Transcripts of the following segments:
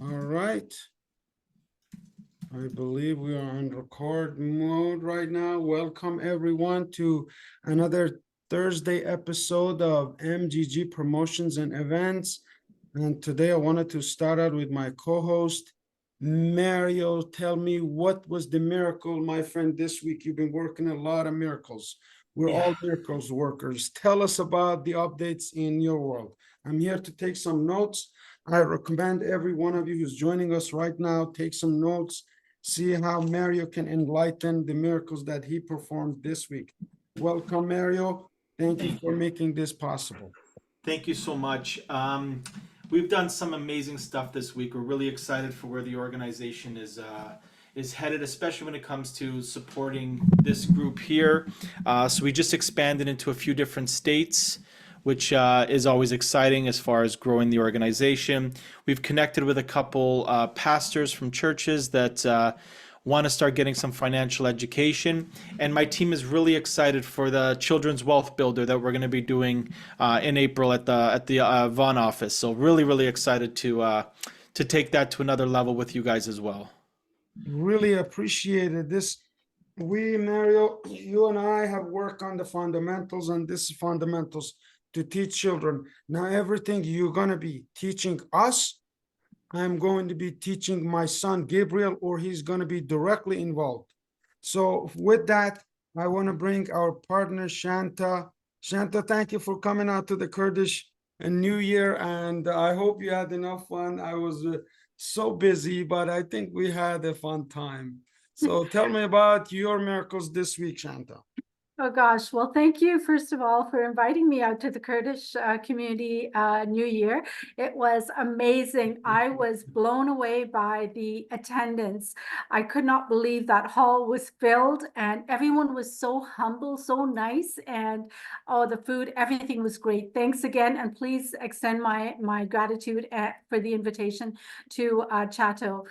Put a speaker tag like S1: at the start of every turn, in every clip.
S1: All right. I believe we are on record mode right now. Welcome everyone to another Thursday episode of MGG Promotions and Events. And today I wanted to start out with my co-host, Mario. Tell me, what was the miracle, my friend, this week? You've been working a lot of miracles. We're
S2: Yeah.
S1: all miracles workers. Tell us about the updates in your world. I'm here to take some notes. I recommend every one of you who's joining us right now, take some notes, see how Mario can enlighten the miracles that he performed this week. Welcome, Mario. Thank you
S2: Thank
S1: for
S2: you.
S1: making this possible.
S2: Thank you so much. We've done some amazing stuff this week. We're really excited for where the organization is headed, especially when it comes to supporting this group here. So we just expanded into a few different states, which is always exciting as far as growing the organization. We've connected with a couple pastors from churches that want to start getting some financial education. And my team is really excited for the Children's Wealth Builder that we're going to be doing in April at the Vaughan office. So really excited to take that to another level with you guys as well.
S1: Really appreciated this. Mario, you and I have worked on the fundamentals, and this is fundamentals to teach children. Now, everything you're going to be teaching us, I'm going to be teaching my son Gabriel, or he's going to be directly involved. So with that, I want to bring our partner Shanta. Shanta, thank you for coming out to the Kurdish New Year, and I hope you had enough fun. I was so busy, but I think we had a fun time. So tell me about your miracles this week, Shanta.
S3: Oh gosh, well, thank you, first of all, for inviting me out to the Kurdish community New Year. It was amazing. I was blown away by the attendance. I could not believe that hall was filled, and everyone was so humble, so nice, and oh, the food, everything was great. Thanks again, and please extend my gratitude for the invitation to Chato.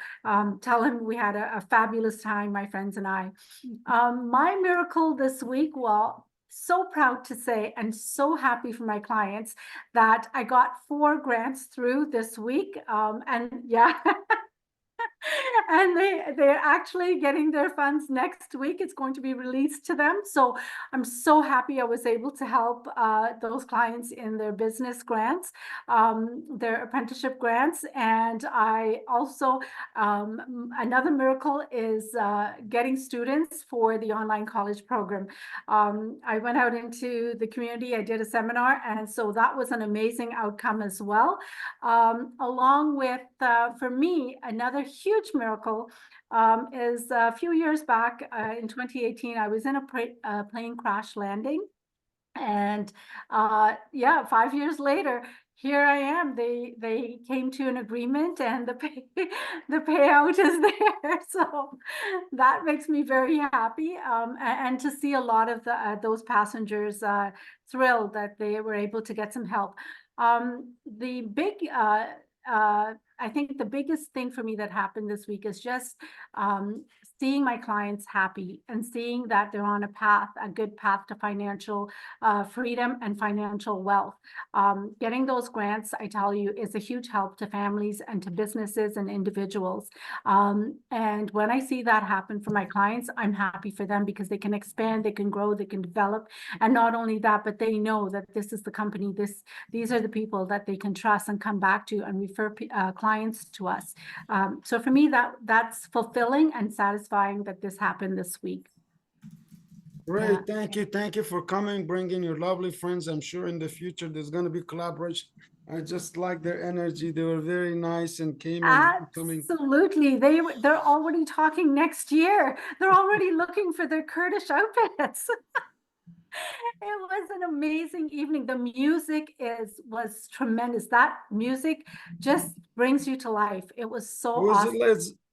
S3: Tell him we had a fabulous time, my friends and I. My miracle this week, well, so proud to say and so happy for my clients that I got 4 grants through this week. And yeah, and they're actually getting their funds next week. It's going to be released to them. So I'm so happy I was able to help those clients in their business grants, their apprenticeship grants. And I also, another miracle is getting students for the online college program. I went out into the community, I did a seminar, and so that was an amazing outcome as well. Along with, for me, another huge miracle is a few years back in 2018, I was in a plane crash landing. And yeah, 5 years later, here I am. They came to an agreement, and the payout is there. So that makes me very happy. And to see a lot of those passengers thrilled that they were able to get some help. The big I think the biggest thing for me that happened this week is just seeing my clients happy and seeing that they're on a good path to financial freedom and financial wealth. Getting those grants, I tell you, is a huge help to families and to businesses and individuals. And when I see that happen for my clients, I'm happy for them because they can expand, they can grow, they can develop. And not only that, but they know that this is the company, these are the people that they can trust and come back to and refer clients to us. So for me, that's fulfilling and satisfying that this happened this week.
S1: Great, thank you for coming, bringing your lovely friends. I'm sure in the future there's going to be collaboration. I just like their energy. They were very nice and came and coming.
S3: Absolutely, they're already talking next year. They're already looking for their Kurdish outfits. It was an amazing evening. The music was tremendous. That music just brings you to life. It was so awesome.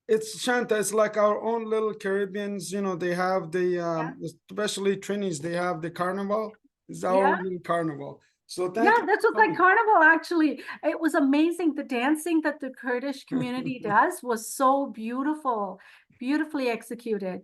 S1: It's Shanta, it's like our own little Caribbeans, they have especially Trinis, they have the carnival. It's our own little carnival. So thank you.
S3: This was like carnival, actually. It was amazing. The dancing that the Kurdish community does was so beautiful, beautifully executed.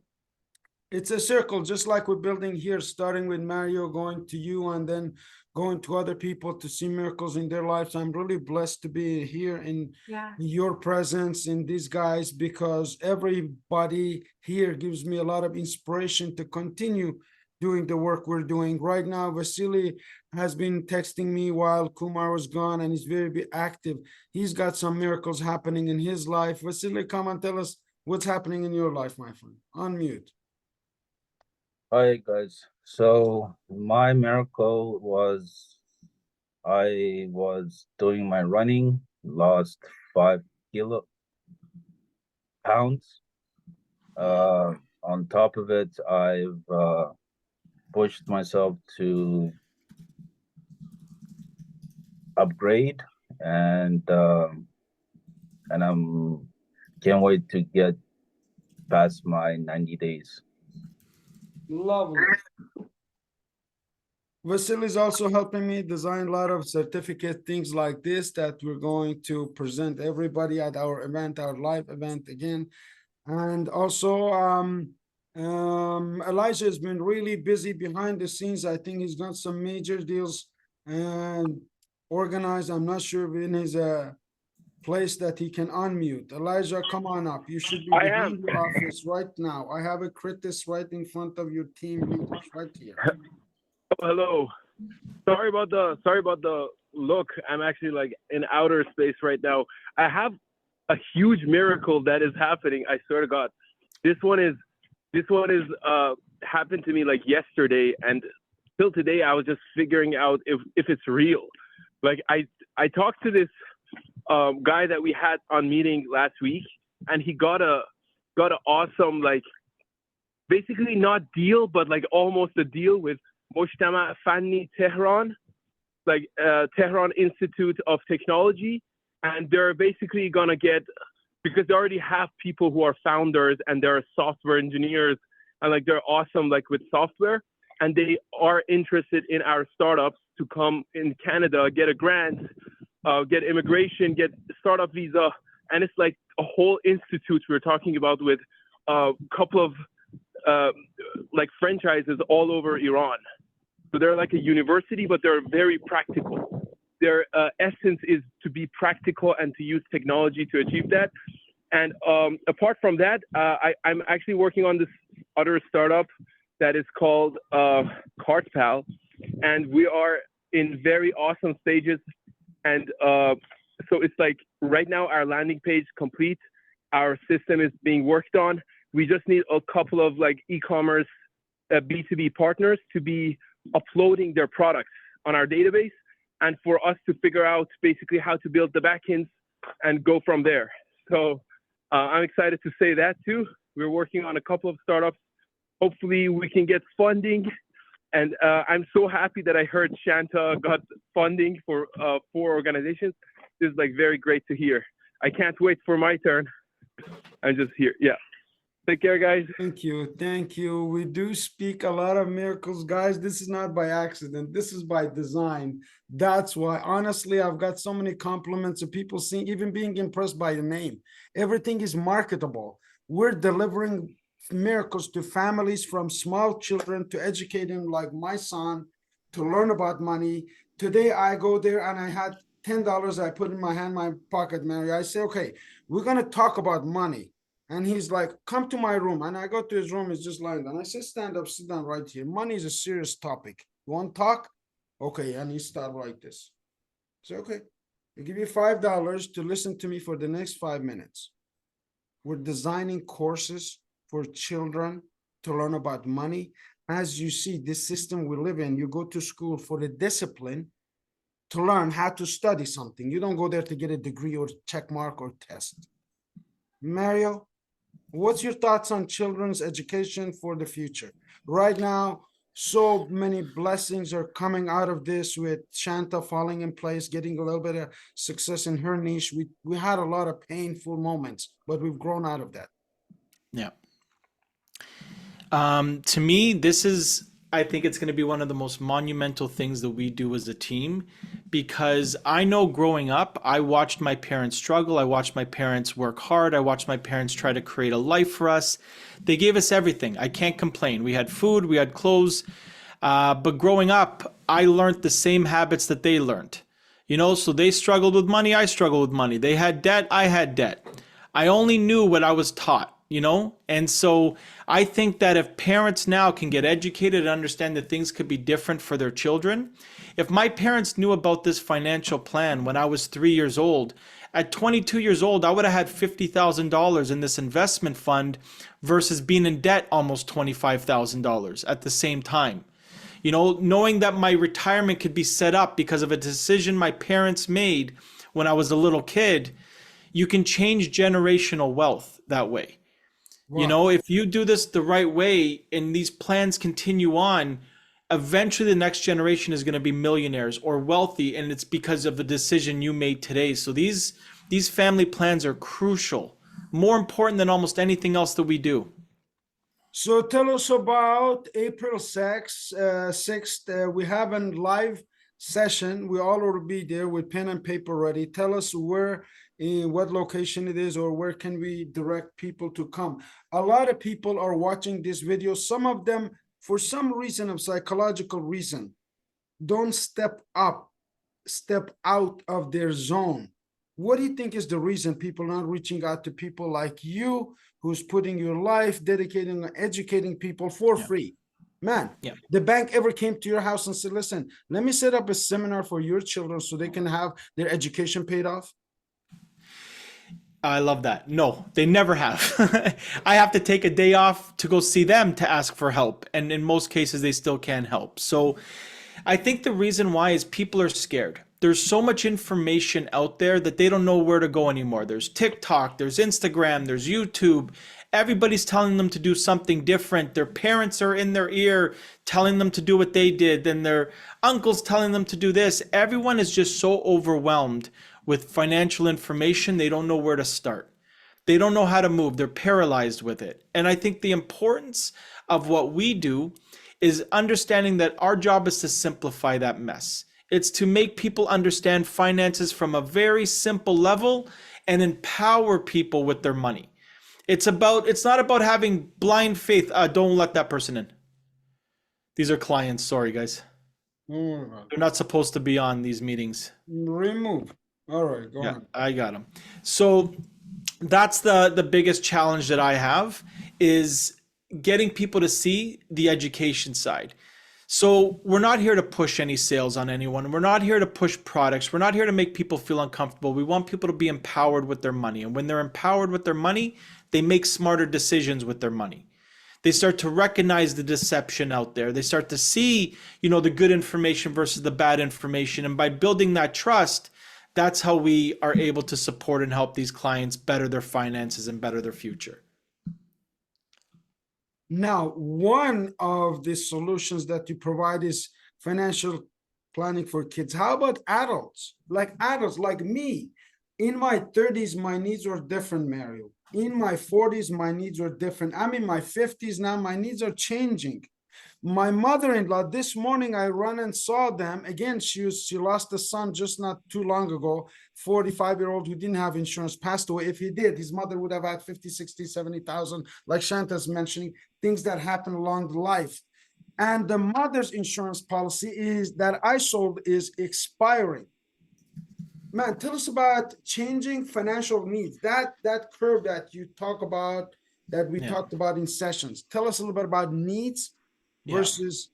S1: It's a circle, just like we're building here, starting with Mario, going to you, and then going to other people to see miracles in their lives. I'm really blessed to be here in
S3: Yeah.
S1: your presence in these guys, because everybody here gives me a lot of inspiration to continue doing the work we're doing right now. Vasily has been texting me while Kumar was gone, and he's very active. He's got some miracles happening in his life. Vasily, come and tell us what's happening in your life, my friend. Unmute.
S4: Hi guys. So my miracle was I was doing my running, lost 5 kilo pounds. On top of it, I've pushed myself to upgrade, and I'm can't wait to get past my 90 days.
S1: Lovely. Vasily is also helping me design a lot of certificate things like this that we're going to present everybody at our event, our live event again. And also, Elijah has been really busy behind the scenes. I think he's got some major deals and organized. I'm not sure if in his place that he can unmute. Elijah, come on up. You should be
S5: I
S1: behind
S5: am.
S1: your office right now. I have a Critis right in front of your team leaders right here.
S5: Oh, hello. Sorry about the look. I'm actually like in outer space right now. I have a huge miracle that is happening. I swear to God. This one is happened to me like yesterday, and till today I was just figuring out if it's real. Like I talked to this guy that we had on meeting last week, and he got a awesome, like, basically not deal, but like almost a deal with Mojtama Fanni Tehran, like Tehran Institute of Technology, and they're basically gonna get, because they already have people who are founders and they're software engineers, and like they're awesome like with software, and they are interested in our startups to come in Canada, get a grant, get immigration, get startup visa, and it's like a whole institute we're talking about with a couple of like franchises all over Iran. So they're like a university, but they're very practical. Their essence is to be practical and to use technology to achieve that. And apart from that, I'm actually working on this other startup that is called CartPal, and we are in very awesome stages. And so it's like right now our landing page complete, our system is being worked on. We just need a couple of like e-commerce B2B partners to be uploading their products on our database, and for us to figure out basically how to build the backends and go from there. So I'm excited to say that too. We're working on a couple of startups. Hopefully we can get funding. And I'm so happy that I heard Shanta got funding for 4 organizations. This is like very great to hear. I can't wait for my turn. I'm just here. Yeah. Take care, guys.
S1: Thank you. Thank you. We do speak a lot of miracles, guys. This is not by accident. This is by design. That's why, honestly, I've got so many compliments of people seeing, even being impressed by the name. Everything is marketable. We're delivering miracles to families, from small children to educating like my son to learn about money. Today, I go there and I had $10 I put in my hand, my pocket, Mary. I say, okay, we're going to talk about money. And he's like, come to my room. And I go to his room, he's just lying down. I say, stand up, sit down right here. Money is a serious topic. You want to talk? Okay. And he started like this. So, okay, I give you $5 to listen to me for the next 5 minutes. We're designing courses for children to learn about money. As you see, this system we live in, you go to school for the discipline to learn how to study something. You don't go there to get a degree or check mark or test. Mario, what's your thoughts on children's education for the future? Right now, so many blessings are coming out of this, with Shanta falling in place, getting a little bit of success in her niche. We had a lot of painful moments, but we've grown out of that.
S2: Yeah. To me, I think it's going to be one of the most monumental things that we do as a team, because I know growing up, I watched my parents struggle. I watched my parents work hard. I watched my parents try to create a life for us. They gave us everything. I can't complain. We had food, we had clothes. But growing up, I learned the same habits that they learned. So they struggled with money, I struggled with money. They had debt, I had debt. I only knew what I was taught, And so I think that if parents now can get educated and understand that things could be different for their children, if my parents knew about this financial plan when I was 3 years old, at 22 years old, I would have had $50,000 in this investment fund versus being in debt almost $25,000 at the same time. Knowing that my retirement could be set up because of a decision my parents made when I was a little kid, you can change generational wealth that way.
S1: Wow.
S2: If you do this the right way and these plans continue on, eventually the next generation is going to be millionaires or wealthy, and it's because of the decision you made today. So these family plans are crucial, more important than almost anything else that we do.
S1: So tell us about April 6th. We have a live session. We all will be there with pen and paper ready. Tell us where, in what location it is, or where can we direct people to come. A lot of people are watching this video. Some of them, for some reason, of psychological reason, don't step out of their zone. What do you think is the reason people are not reaching out to people like you, who's putting your life, dedicating, and educating people for free? Man, the bank ever came to your house and said, listen, let me set up a seminar for your children so they can have their education paid off?
S2: I love that. No, they never have. I have to take a day off to go see them to ask for help. And in most cases, they still can't help. So I think the reason why is people are scared. There's so much information out there that they don't know where to go anymore. There's TikTok, there's Instagram, there's YouTube. Everybody's telling them to do something different. Their parents are in their ear telling them to do what they did. Then their uncle's telling them to do this. Everyone is just so overwhelmed with financial information. They don't know where to start. They don't know how to move. They're paralyzed with it. And I think the importance of what we do is understanding that our job is to simplify that mess. It's to make people understand finances from a very simple level and empower people with their money. It's not about having blind faith. Don't let that person in. These are clients. Sorry, guys. They're not supposed to be on these meetings.
S1: Remove. All right, go on.
S2: I got them. So that's the biggest challenge that I have, is getting people to see the education side. So we're not here to push any sales on anyone. We're not here to push products. We're not here to make people feel uncomfortable. We want people to be empowered with their money. And when they're empowered with their money, they make smarter decisions with their money. They start to recognize the deception out there. They start to see, the good information versus the bad information. And by building that trust, that's how we are able to support and help these clients better their finances and better their future.
S1: Now, one of the solutions that you provide is financial planning for kids. How about adults? Like me, in my 30s, my needs were different, Mario. In my 40s, my needs were different. I'm in my 50s now, my needs are changing. My mother-in-law, this morning, I ran and saw them. Again, she lost a son just not too long ago, 45-year-old who didn't have insurance, passed away. If he did, his mother would have had 50, 60, 70,000, like Shanta's mentioning, things that happen along the life. And the mother's insurance policy is that I sold is expiring. Man, tell us about changing financial needs. That curve that you talk about, that we talked about in sessions. Tell us a little bit about needs versus.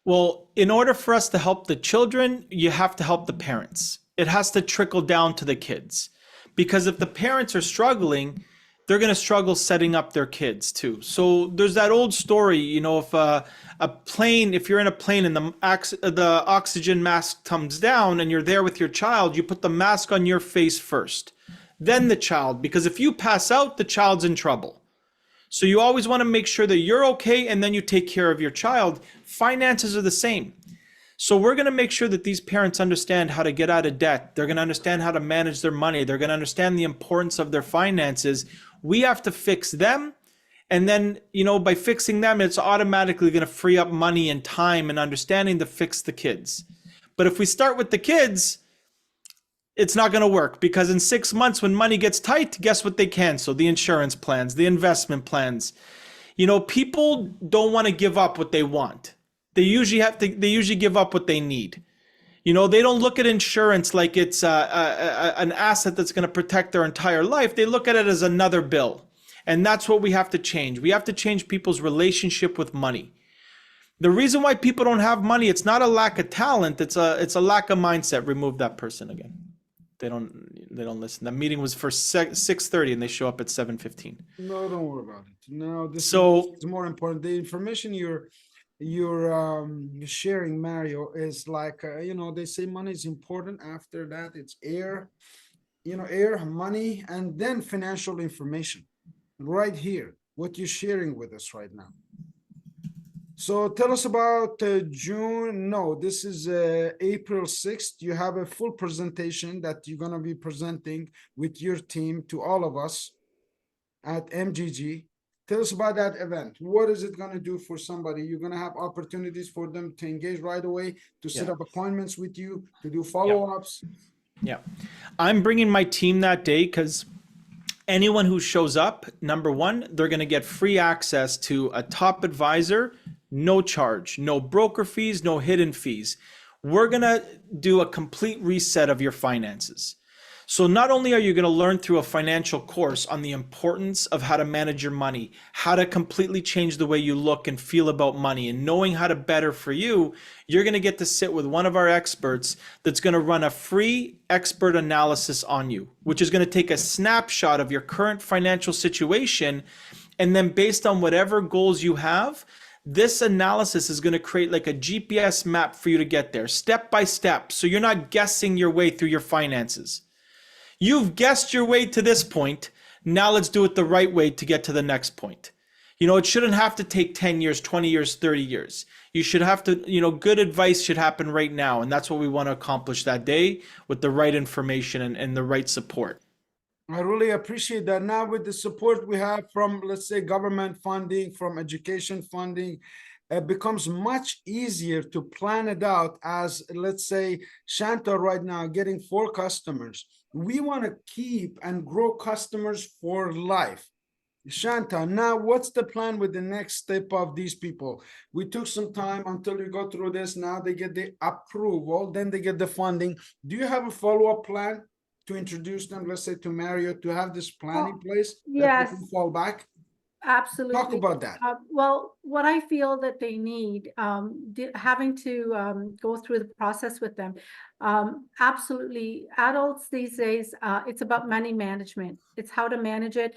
S2: Well, in order for us to help the children, you have to help the parents. It has to trickle down to the kids, because if the parents are struggling, they're going to struggle setting up their kids too. So there's that old story, if you're in a plane and the oxygen mask comes down and you're there with your child, you put the mask on your face first, then the child, because if you pass out, the child's in trouble. So you always want to make sure that you're okay, and then you take care of your child. Finances are the same. So we're going to make sure that these parents understand how to get out of debt. They're going to understand how to manage their money. They're going to understand the importance of their finances. We have to fix them. And then, by fixing them, it's automatically going to free up money and time and understanding to fix the kids. But if we start with the kids, it's not going to work, because in 6 months when money gets tight, guess what they cancel? The insurance plans, the investment plans. You know, people don't want to give up what they want. They usually give up what they need. You know, they don't look at insurance like it's an asset that's going to protect their entire life. They look at it as another bill. And that's what we have to change. We have to change people's relationship with money. The reason why people don't have money, it's not a lack of talent, it's a lack of mindset. Remove that person again. They don't listen. The meeting was for 6:30 and they show up at 7:15.
S1: No, don't worry about it. No, this
S2: So
S1: is more important. The information you're sharing, Mario, is like you know, they say money is important. After that, it's air, you know, air, money, and then financial information. Right here, what you're sharing with us right now. So tell us about June. No, this is April 6th. You have a full presentation that you're going to be presenting with your team to all of us at MGG. Tell us about that event. What is it going to do for somebody? You're going to have opportunities for them to engage right away, to set up appointments with you, to do follow-ups.
S2: Yeah. I'm bringing my team that day because anyone who shows up, number one, they're going to get free access to a top advisor, no charge, no broker fees, no hidden fees. We're going to do a complete reset of your finances. So not only are you going to learn through a financial course on the importance of how to manage your money, how to completely change the way you look and feel about money, and knowing how to better for you, you're going to get to sit with one of our experts that's going to run a free expert analysis on you, which is going to take a snapshot of your current financial situation. And then based on whatever goals you have, this analysis is going to create like a GPS map for you to get there step by step. So you're not guessing your way through your finances. You've guessed your way to this point. Now let's do it the right way to get to the next point. You know, it shouldn't have to take 10 years, 20 years, 30 years. You should have to, you know, good advice should happen right now. And that's what we want to accomplish that day with the right information and the right support.
S1: I really appreciate that. Now with the support we have from, let's say, government funding, from education funding, it becomes much easier to plan it out. As let's say Shanta right now getting 4 customers. We want to keep and grow customers for life. Shanta, now what's the plan with the next step of these people? We took some time until we go through this. Now they get the approval, then they get the funding. Do you have a follow-up plan to introduce them, let's say to Mario, to have this plan in place that
S3: yes.
S1: we can fall back?
S3: Absolutely.
S1: Talk about that.
S3: Well, what I feel that they need, having to go through the process with them, absolutely. Adults these days, it's about money management. It's how to manage it.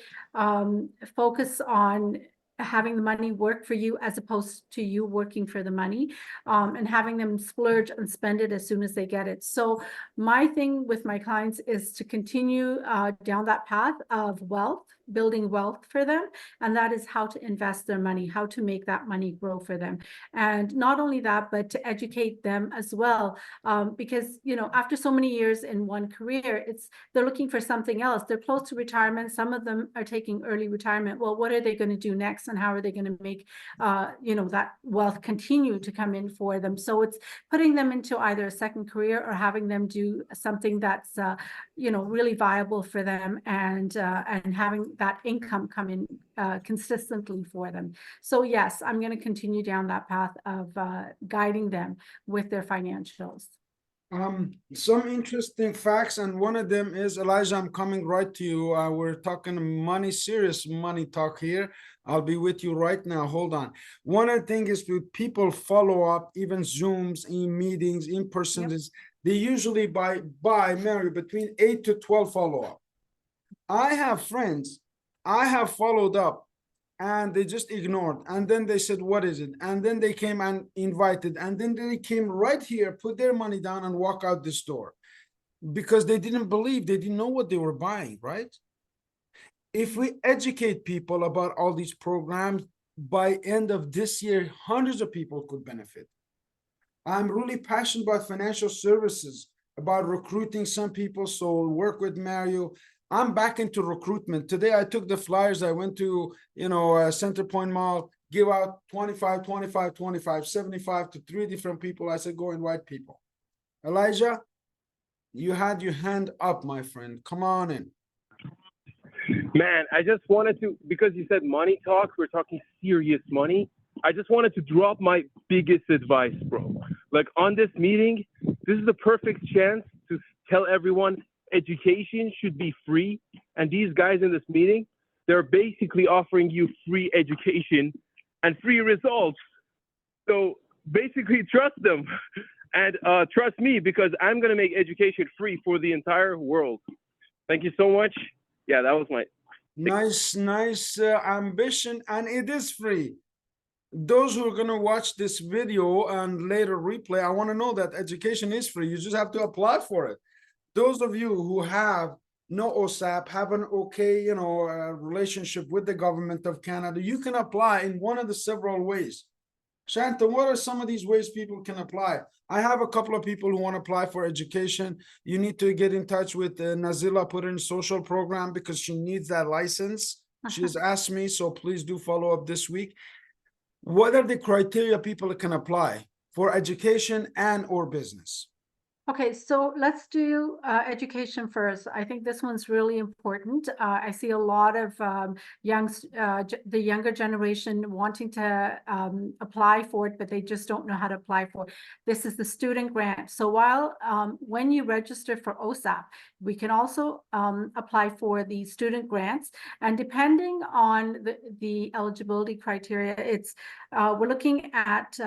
S3: Focus on having the money work for you as opposed to you working for the money, and having them splurge and spend it as soon as they get it. So my thing with my clients is to continue down that path of wealth, building wealth for them. And that is how to invest their money, how to make that money grow for them. And not only that, but to educate them as well. Because, you know, after so many years in one career, they're looking for something else. They're close to retirement. Some of them are taking early retirement. Well, what are they going to do next? And how are they going to make, you know, that wealth continue to come in for them? So it's putting them into either a second career or having them do something that's, you know, really viable for them, and having that income come in consistently for them. So yes, I'm going to continue down that path of guiding them with their financials.
S1: Some interesting facts, and one of them is, Elijah, I'm coming right to you. We're talking money, serious money talk here. I'll be with you right now. Hold on. One of the things is with people follow up, even Zooms, in meetings, in person, is they usually buy Mary between 8 to 12 follow up. I have friends, I have followed up and they just ignored. And then they said, what is it? And then they came and invited. And then they came right here, put their money down and walk out the store because they didn't believe, they didn't know what they were buying, right? If we educate people about all these programs, by end of this year, hundreds of people could benefit. I'm really passionate about financial services, about recruiting some people. So work with Mario. I'm back into recruitment. Today, I took the flyers. I went to, you know, Center Point Mall, give out 25, 25, 25, 75 to 3 different people. I said, go invite people. Elijah, you had your hand up, my friend. Come on in.
S5: Man, I just wanted to, because you said money talk, we're talking serious money. I just wanted to drop my biggest advice, bro. Like on this meeting, this is the perfect chance to tell everyone education should be free. And these guys in this meeting, they're basically offering you free education and free results. So basically trust them and trust me, because I'm going to make education free for the entire world. Thank you so much. Yeah, that was my
S1: Nice ambition, and it is free. Those who are going to watch this video and later replay, I want to know that education is free. You just have to apply for it. Those of you who have no OSAP, have an okay, relationship with the government of Canada, you can apply in one of the several ways. Shanta, what are some of these ways people can apply? I have a couple of people who want to apply for education. You need to get in touch with Nazila, put in social program because she needs that license. She has asked me, so please do follow up this week. What are the criteria people can apply for education and or business?
S3: Okay, so let's do education first. I think this one's really important. I see a lot of the younger generation wanting to apply for it, but they just don't know how to apply for it. This is the student grant. So while when you register for OSAP, we can also apply for the student grants. And depending on the eligibility criteria, it's we're looking at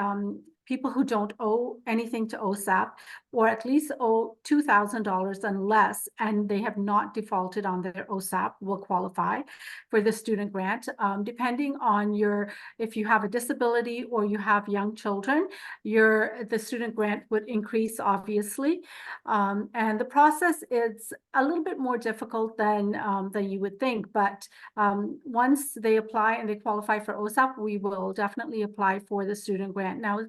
S3: people who don't owe anything to OSAP, or at least owe $2,000 and less, and they have not defaulted on their OSAP, will qualify for the student grant. Depending on if you have a disability or you have young children, the student grant would increase, obviously. And the process is a little bit more difficult than you would think, but once they apply and they qualify for OSAP, we will definitely apply for the student grant. Now,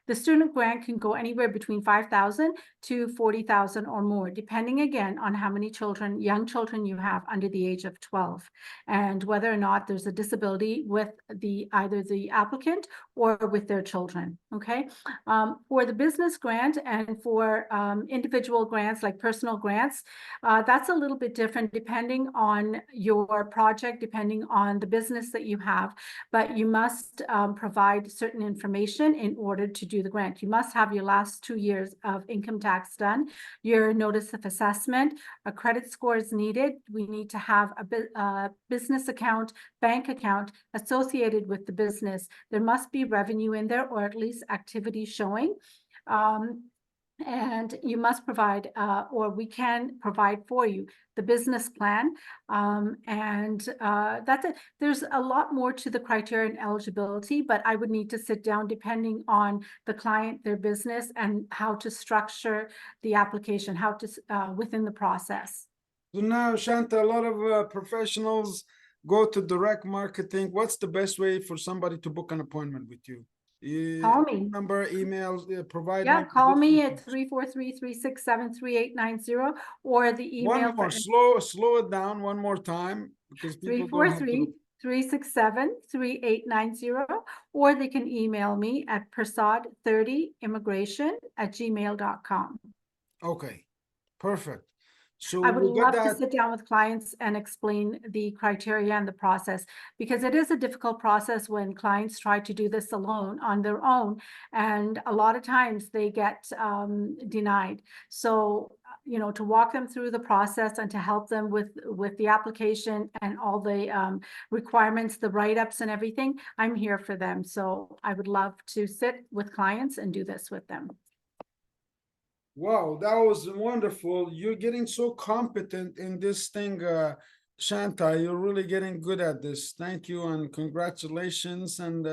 S3: the student grant can go anywhere between $5,000 to $40,000 or more, depending again on how many young children you have under the age of 12, and whether or not there's a disability with either the applicant or with their children. Okay, for the business grant and for individual grants like personal grants, that's a little bit different depending on your project, depending on the business that you have, but you must provide certain information in order to do the grant. You must have your last 2 years of income tax done, your notice of assessment, a credit score is needed. We need to have a business account, bank account associated with the business. There must be revenue in there, or at least activity showing. And you must provide, or we can provide for you, the business plan. That's it. There's a lot more to the criteria and eligibility, but I would need to sit down depending on the client, their business, and how to structure the application, how to within the process.
S1: So now, Shanta, a lot of professionals go to direct marketing. What's the best way for somebody to book an appointment with you?
S3: Call me.
S1: Number, emails, provide.
S3: Yeah, call me at 343-367-3890, or the email.
S1: One more, slow it down one more time, because people don't have to.
S3: 343-367-3890, or they can email me at persad30immigration@gmail.com.
S1: Okay, perfect. So
S3: I would
S1: we got
S3: love to
S1: that.
S3: sit down with clients and explain the criteria and the process, because it is a difficult process when clients try to do this alone on their own, and a lot of times they get denied. So, to walk them through the process and to help them with the application and all the requirements, the write-ups and everything, I'm here for them. So I would love to sit with clients and do this with them.
S1: Wow, that was wonderful. You're getting so competent in this thing, Shanta. You're really getting good at this. Thank you and congratulations. And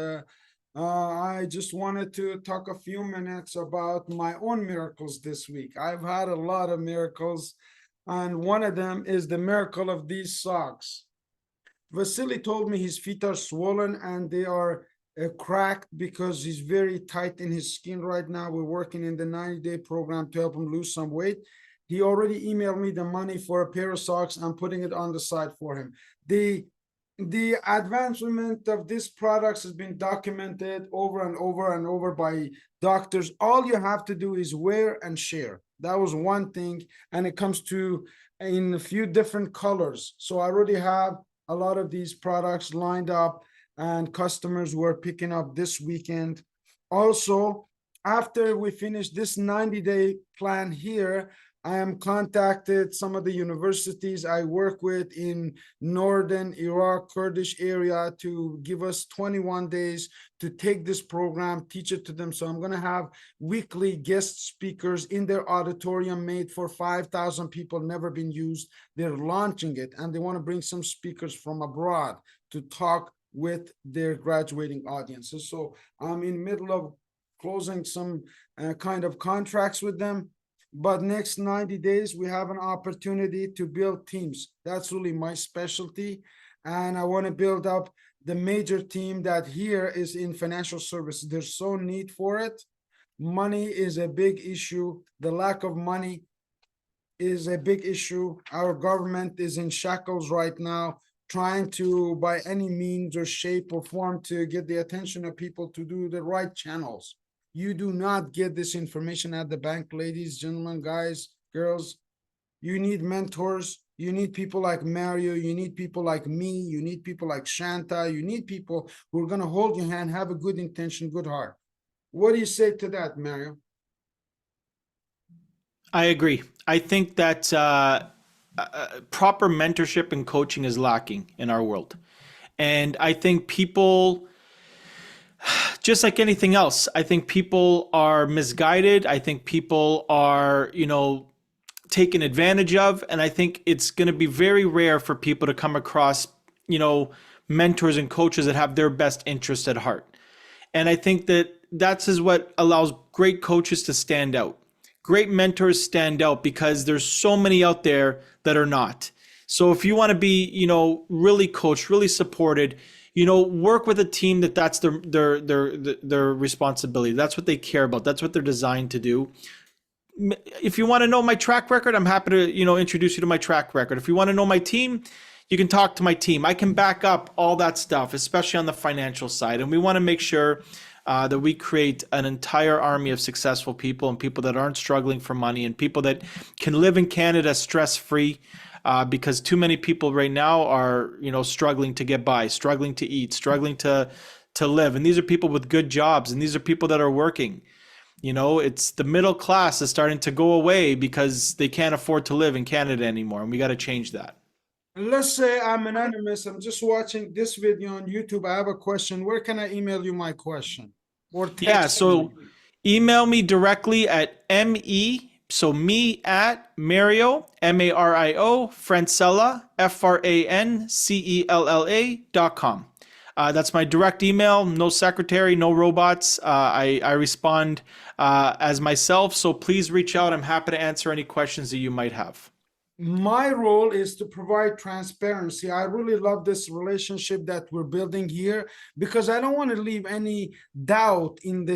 S1: I just wanted to talk a few minutes about my own miracles this week. I've had a lot of miracles, and one of them is the miracle of these socks. Vasily told me his feet are swollen and they are cracked because he's very tight in his skin right now. We're working in the 90-day program to help him lose some weight. He already emailed me the money for a pair of socks. I'm putting it on the side for him. The advancement of these products has been documented over and over and over by doctors. All you have to do is wear and share. That was one thing. And it comes to in a few different colors. So I already have a lot of these products lined up and customers were picking up this weekend. Also, after we finish this 90-day plan here, I am contacted some of the universities I work with in northern Iraq, Kurdish area to give us 21 days to take this program, teach it to them. So I'm going to have weekly guest speakers in their auditorium made for 5,000 people, never been used. They're launching it and they want to bring some speakers from abroad to talk with their graduating audiences. So I'm in middle of closing some kind of contracts with them. But next 90 days, we have an opportunity to build teams. That's really my specialty. And I want to build up the major team that here is in financial services. There's so need for it. Money is a big issue. The lack of money is a big issue. Our government is in shackles right now, trying to, by any means or shape or form, to get the attention of people to do the right channels. You do not get this information at the bank, ladies, gentlemen, guys, girls. You need mentors. You need people like Mario. You need people like me. You need people like Shanta. You need people who are going to hold your hand, have a good intention, good heart. What do you say to that, Mario?
S2: I agree. I think that proper mentorship and coaching is lacking in our world. And I think people, just like anything else, I think people are misguided. I think people are, taken advantage of. And I think it's going to be very rare for people to come across, mentors and coaches that have their best interest at heart. And I think that that's what allows great coaches to stand out. Great mentors stand out because there's so many out there that are not. So if you want to be, really coached, really supported, work with a team that's their responsibility. That's what they care about. That's what they're designed to do. If you want to know my track record, I'm happy to, introduce you to my track record. If you want to know my team, you can talk to my team. I can back up all that stuff, especially on the financial side. And we want to make sure that we create an entire army of successful people and people that aren't struggling for money and people that can live in Canada stress-free, because too many people right now are, struggling to get by, struggling to eat, struggling to live. And these are people with good jobs, and these are people that are working. It's the middle class is starting to go away because they can't afford to live in Canada anymore, and we got to change that.
S1: Let's say I'm anonymous. I'm just watching this video on YouTube. I have a question. Where can I email you my question? Or text
S2: Yeah, so email me directly at me at Mario, Mario, Francella, FRANCELLA.com. That's my direct email. No secretary, no robots. I respond as myself. So please reach out. I'm happy to answer any questions that you might have.
S1: My role is to provide transparency. I really love this relationship that we're building here because I don't want to leave any doubt in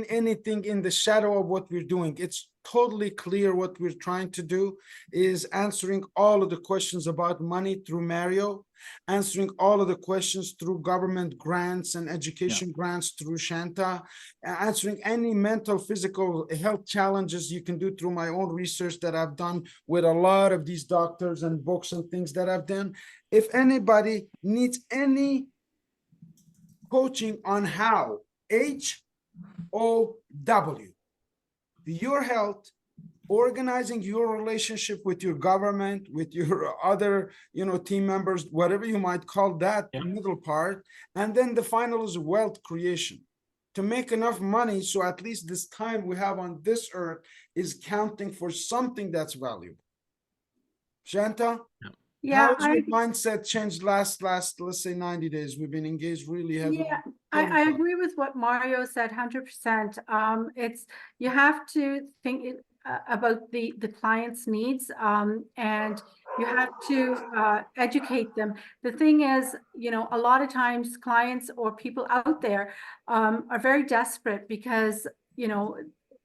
S1: anything in the shadow of what we're doing. It's totally clear what we're trying to do is answering all of the questions about money through Mario, answering all of the questions through government grants and education grants through Shanta, answering any mental, physical health challenges you can do through my own research that I've done with a lot of these doctors and books and things that I've done. If anybody needs any coaching on how, HOW, your health, organizing your relationship with your government, with your other, team members, whatever you might call that middle part. And then the final is wealth creation. To make enough money, so at least this time we have on this earth is counting for something that's valuable. Shanta?
S3: Yeah,
S1: how's your mindset changed last, let's say 90 days? We've been engaged really heavily.
S3: Yeah, I agree with what Mario said 100%. It's, you have to think about the client's needs, and you have to educate them. The thing is, a lot of times clients or people out there are very desperate because,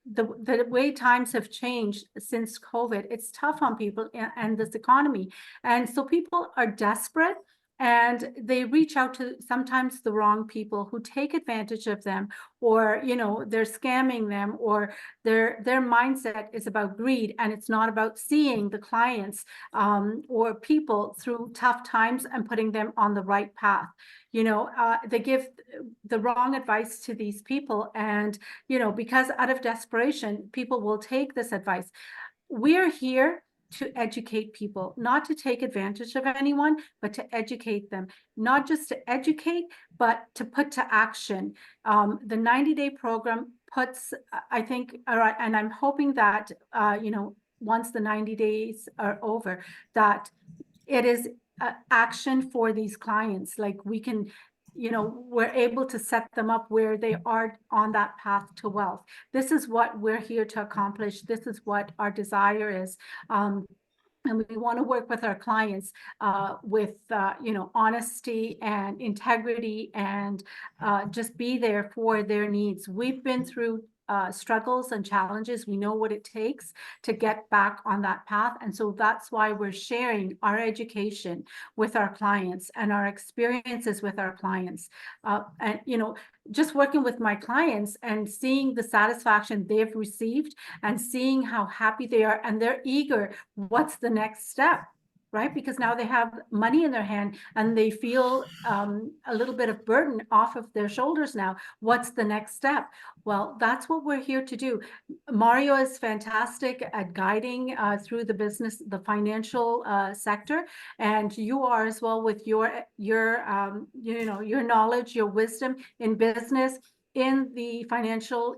S3: the way times have changed since COVID, it's tough on people and this economy. And so people are desperate, And they reach out to sometimes the wrong people who take advantage of them, or, you know, they're scamming them, or their mindset is about greed, and it's not about seeing the clients or people through tough times and putting them on the right path. You know, they give the wrong advice to these people, and, you know, because out of desperation, people will take this advice. We're here to educate people, not to take advantage of anyone, but to educate them, not just to educate, but to put to action. The 90-day program puts, I think, all right, and I'm hoping that, you know, once the 90 days are over, that it is action for these clients. Like we can, you know, we're able to set them up where they are on that path to wealth. This is what we're here to accomplish. This is what our desire is. And we want to work with our clients with, you know, honesty and integrity, and just be there for their needs. We've been through struggles and challenges. We know what it takes to get back on that path. And so that's why we're sharing our education with our clients and our experiences with our clients. And, you know, just working with my clients and seeing the satisfaction they've received and seeing how happy they are, and they're eager, what's the next step? Right? Because now they have money in their hand and they feel a little bit of burden off of their shoulders now. What's the next step? Well, that's what we're here to do. Mario is fantastic at guiding through the business, the financial sector, and you are as well with your you know, your knowledge, your wisdom in business, in the financial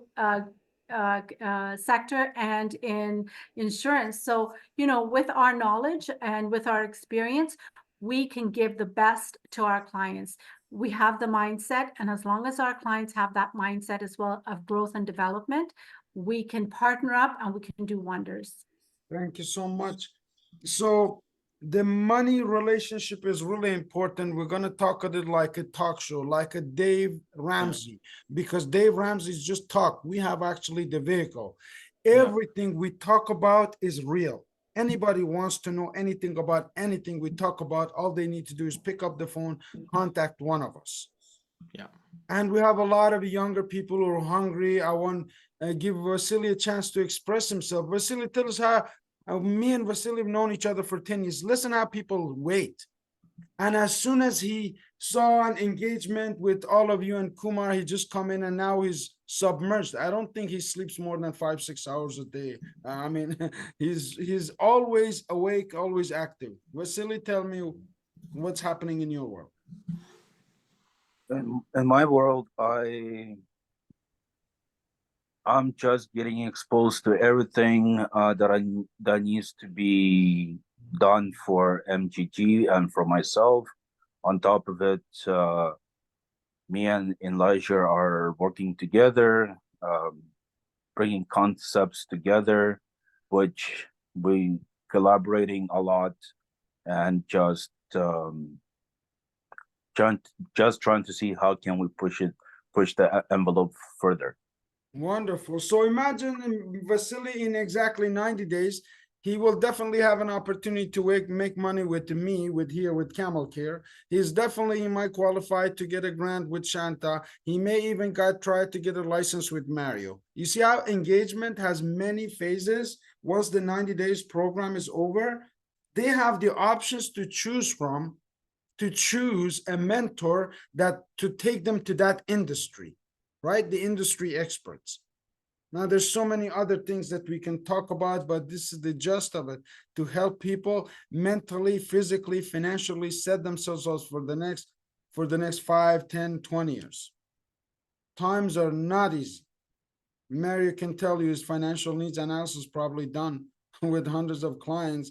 S3: sector, and in insurance. So, you know, with our knowledge and with our experience, we can give the best to our clients. We have the mindset, and as long as our clients have that mindset as well of growth and development, we can partner up and we can do wonders.
S1: Thank you so much. So the money relationship is really important. We're going to talk at it like a talk show, like a Dave Ramsey, because Dave Ramsey's just talk. We have actually the vehicle. Everything we talk about is real. Anybody wants to know anything about anything we talk about, all they need to do is pick up the phone, contact one of us.
S2: Yeah.
S1: And we have a lot of younger people who are hungry. I want to give Vasily a chance to express himself. Vasily, tell us how me and Vasily have known each other for 10 years. Listen how people wait. And as soon as he saw an engagement with all of you and Kumar, he just come in and now he's submerged. I don't think he sleeps more than 5-6 hours a day. I mean, he's always awake, always active. Vasily, tell me what's happening in your world.
S4: In my world, I'm just getting exposed to everything that needs to be done for MGG and for myself. On top of it, me and Elijah are working together, bringing concepts together, which we collaborating a lot, and just trying to see how can we push the envelope further.
S1: Wonderful. So imagine Vasily in exactly 90 days, he will definitely have an opportunity to make money with me, with Camel Care. He might qualify to get a grant with Shanta. He may even try to get a license with Mario. You see how engagement has many phases. Once the 90 days program is over, they have the options to choose from, to choose a mentor to take them to that industry, right? The industry experts. Now, there's so many other things that we can talk about, but this is the gist of it, to help people mentally, physically, financially set themselves up for the next 5, 10, 20 years. Times are not easy. Mario can tell you his financial needs analysis is probably done with hundreds of clients.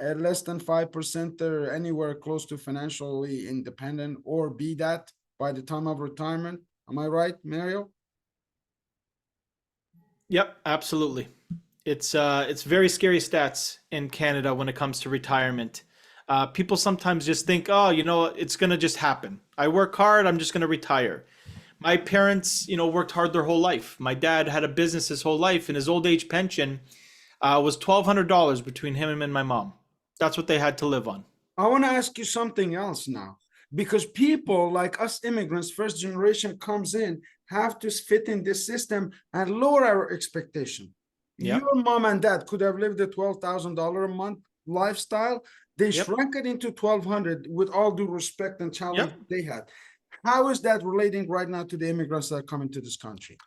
S1: At less than 5%, they're anywhere close to financially independent or be that by the time of retirement. Am I right, Mario?
S2: Yep, absolutely. It's very scary stats in Canada when it comes to retirement. People sometimes just think, oh, you know, it's going to just happen. I work hard, I'm just going to retire. My parents, you know, worked hard their whole life. My dad had a business his whole life, and his old age pension was $1,200 between him and my mom. That's what they had to live on.
S1: I want to ask you something else now. because people like us immigrants, first generation comes in, have to fit in this system and lower our expectation.
S2: Yep.
S1: Your mom and dad could have lived a $12,000 a month lifestyle. They
S2: Yep.
S1: shrunk it into 1,200 with all due respect and challenge
S2: Yep.
S1: they had. How is that relating right now to the immigrants that are coming to this country?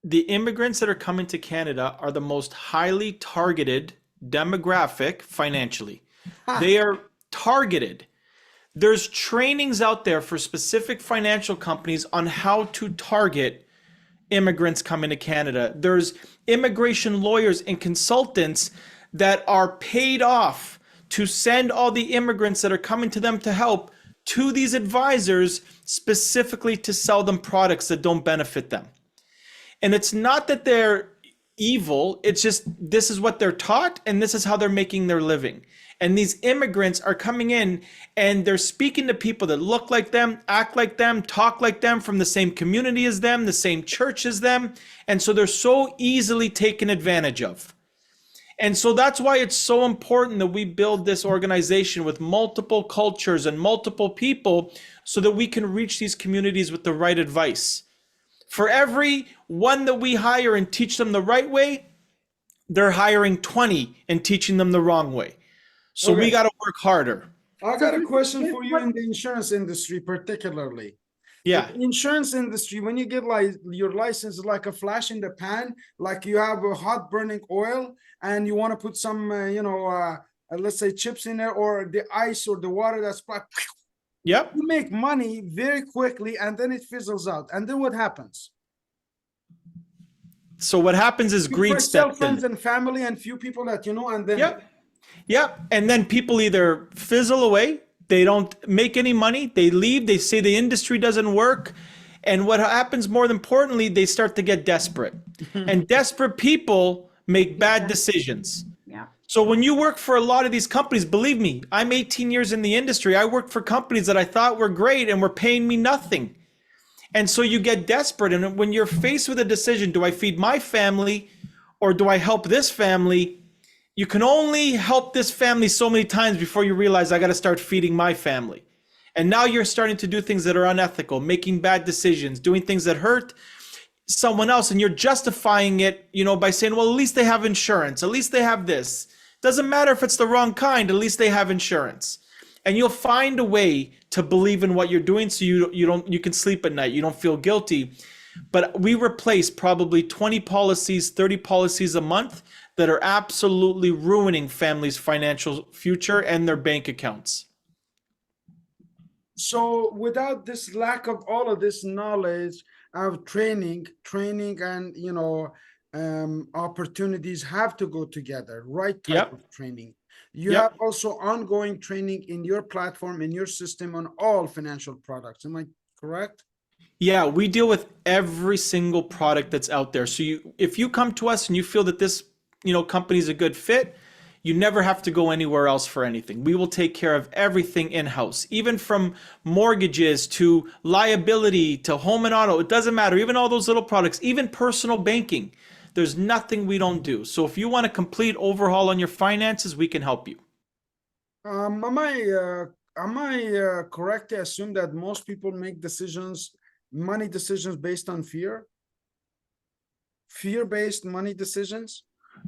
S2: The immigrants that are coming to Canada are the most highly targeted demographic financially. They are targeted. There's trainings out there for specific financial companies on how to target immigrants coming to Canada. There's immigration lawyers and consultants that are paid off to send all the immigrants that are coming to them to help to these advisors specifically to sell them products that don't benefit them. And it's not that they're evil, it's just this is what they're taught and this is how they're making their living. And these immigrants are coming in and they're speaking to people that look like them, act like them, talk like them, from the same community as them, the same church as them. And so they're so easily taken advantage of. And so that's why it's so important that we build this organization with multiple cultures and multiple people so that we can reach these communities with the right advice. For every one that we hire and teach them the right way, they're hiring 20 and teaching them the wrong way. So we got to work harder.
S1: I got a question for you in the insurance industry, particularly.
S2: Yeah.
S1: The insurance industry, when you get like your license, is like a flash in the pan, like you have a hot burning oil and you want to put some, let's say chips in there or the ice or the water that's black.
S2: Yep.
S1: You make money very quickly and then it fizzles out. And then what happens?
S2: So what happens is greed steps in.
S1: Friends and family and few people that you know, and then
S2: Yep. And then people either fizzle away, they don't make any money, they leave, they say the industry doesn't work. And what happens more importantly, they start to get desperate. And desperate people make bad decisions.
S3: Yeah.
S2: So when you work for a lot of these companies, believe me, I'm 18 years in the industry. I worked for companies that I thought were great and were paying me nothing. And so you get desperate. And when you're faced with a decision, do I feed my family or do I help this family? You can only help this family so many times before you realize I got to start feeding my family. And now you're starting to do things that are unethical, making bad decisions, doing things that hurt someone else. And you're justifying it, by saying, well, at least they have insurance. At least they have this. Doesn't matter if it's the wrong kind, at least they have insurance. And you'll find a way to believe in what you're doing so you can sleep at night. You don't feel guilty. But we replace probably 20 policies, 30 policies a month that are absolutely ruining families' financial future and their bank accounts.
S1: So without this lack of all of this knowledge of training and opportunities have to go together, right type of training. You have also ongoing training in your platform, in your system on all financial products. Am I correct?
S2: Yeah, we deal with every single product that's out there. So if you come to us and you feel that this company is a good fit, you never have to go anywhere else for anything. We will take care of everything in-house, even from mortgages to liability to home and auto. It doesn't matter. Even all those little products, even personal banking. There's nothing we don't do. So if you want a complete overhaul on your finances, we can help you.
S1: Am I correct to assume that most people make money decisions based on fear? Fear-based money decisions?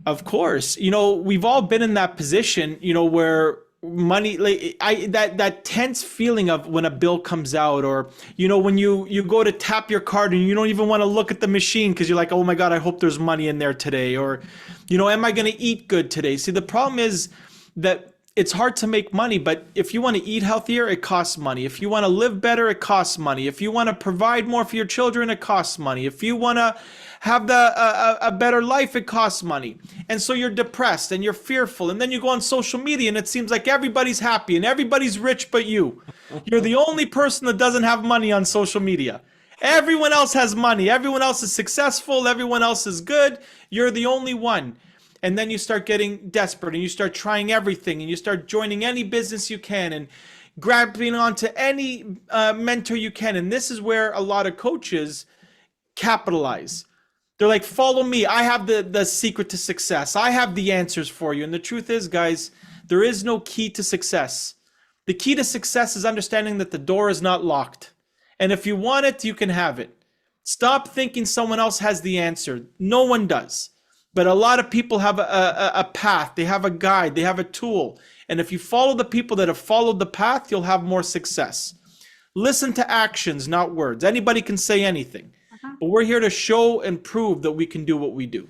S2: Of course. We've all been in that position, where money, that tense feeling of when a bill comes out, or, when you go to tap your card and you don't even want to look at the machine because you're like, oh my God, I hope there's money in there today. Or, am I going to eat good today? See, the problem is that it's hard to make money, but if you want to eat healthier, it costs money. If you want to live better, it costs money. If you want to provide more for your children, it costs money. If you want to have a better life, it costs money. And so you're depressed and you're fearful. And then you go on social media and it seems like everybody's happy and everybody's rich but you. You're the only person that doesn't have money on social media. Everyone else has money. Everyone else is successful. Everyone else is good. You're the only one. And then you start getting desperate and you start trying everything and you start joining any business you can and grabbing onto any mentor you can. And this is where a lot of coaches capitalize. They're like, follow me. I have the secret to success. I have the answers for you. And the truth is, guys, there is no key to success. The key to success is understanding that the door is not locked. And if you want it, you can have it. Stop thinking someone else has the answer. No one does. But a lot of people have a path, they have a guide, they have a tool. And if you follow the people that have followed the path, you'll have more success. Listen to actions, not words. Anybody can say anything. But we're here to show and prove that we can do what we do.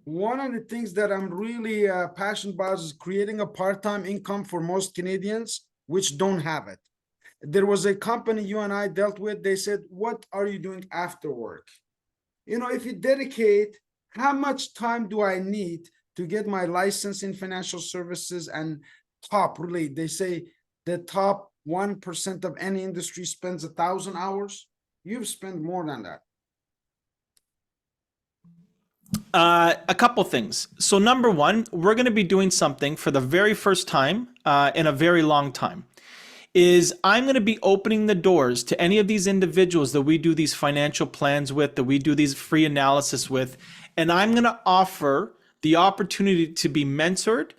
S1: One of the things that I'm really passionate about is creating a part-time income for most Canadians, which don't have it. There was a company you and I dealt with. They said, what are you doing after work? You know, if you dedicate, how much time do I need to get my license in financial services and top, really, they say the top 1% of any industry spends 1,000 hours. You've spent more than that.
S2: A couple things. So number one, we're going to be doing something for the very first time in a very long time. Is I'm going to be opening the doors to any of these individuals that we do these financial plans with, that we do these free analysis with, and I'm going to offer the opportunity to be mentored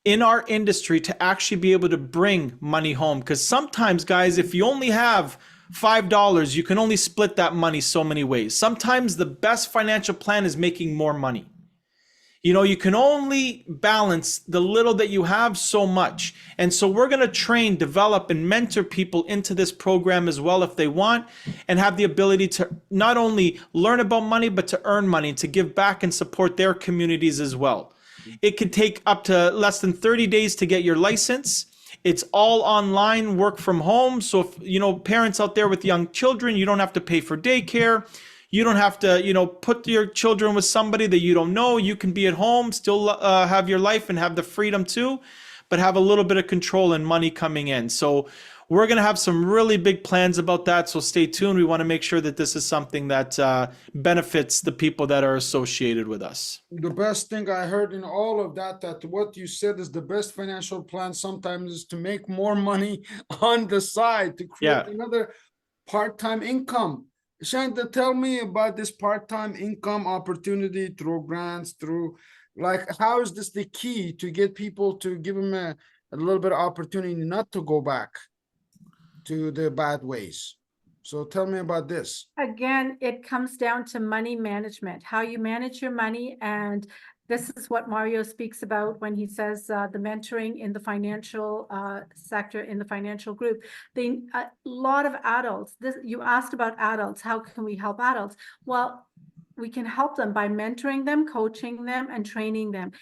S2: in our industry to actually be able to bring money home. Because sometimes, guys, if you only have $5, you can only split that money so many ways. Sometimes the best financial plan is making more money. You know, you can only balance the little that you have so much. And so we're going to train, develop, and mentor people into this program as well if they want, and have the ability to not only learn about money, but to earn money, to give back and support their communities as well. It could take up to less than 30 days to get your license. It's all online, work from home. So if, you know, parents out there with young children, you don't have to pay for daycare. You don't have to, you know, put your children with somebody that you don't know. You can be at home, still have your life and have the freedom too, but have a little bit of control and money coming in. So we're going to have some really big plans about that. So stay tuned. We want to make sure that this is something that benefits the people that are associated with us.
S1: The best thing I heard in all of that, that what you said is the best financial plan sometimes is to make more money on the side, to create another part-time income. Shanta, tell me about this part-time income opportunity through grants, through like, how is this the key to get people to give them a little bit of opportunity not to go back to the bad ways? So tell me about this.
S3: Again, it comes down to money management, how you manage your money. And this is what Mario speaks about when he says the mentoring in the financial sector, in the financial group. A lot of adults, you asked about adults, how can we help adults? Well, we can help them by mentoring them, coaching them, and training them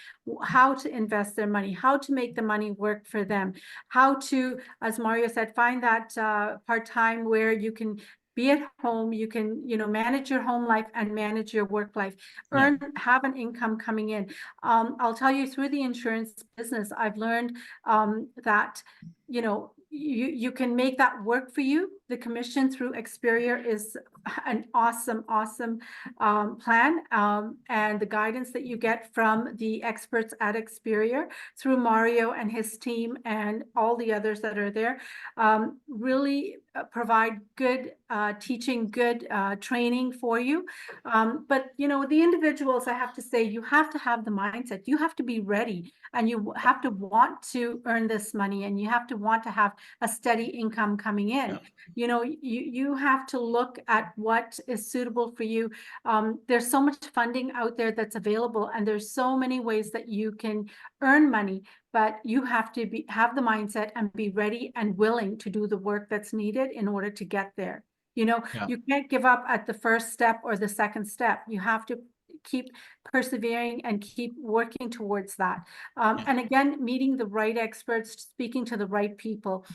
S3: how to invest their money, how to make the money work for them, how to, as Mario said, find that part-time where you can be at home, you can, you know, manage your home life and manage your work life, have an income coming in. I'll tell you, through the insurance business, I've learned that, you know, you can make that work for you. The commission through Experior is an awesome plan, and the guidance that you get from the experts at Experior through Mario and his team and all the others that are there really provide good teaching, good training for you. But you know, the individuals, I have to say, you have to have the mindset, you have to be ready, and you have to want to earn this money, and you have to want to have a steady income coming in. You know, you have to look at what is suitable for you. There's so much funding out there that's available, and there's so many ways that you can earn money, but you have to have the mindset and be ready and willing to do the work that's needed in order to get there. You know, you can't give up at the first step or the second step. You have to keep persevering and keep working towards that. And again, meeting the right experts, speaking to the right people.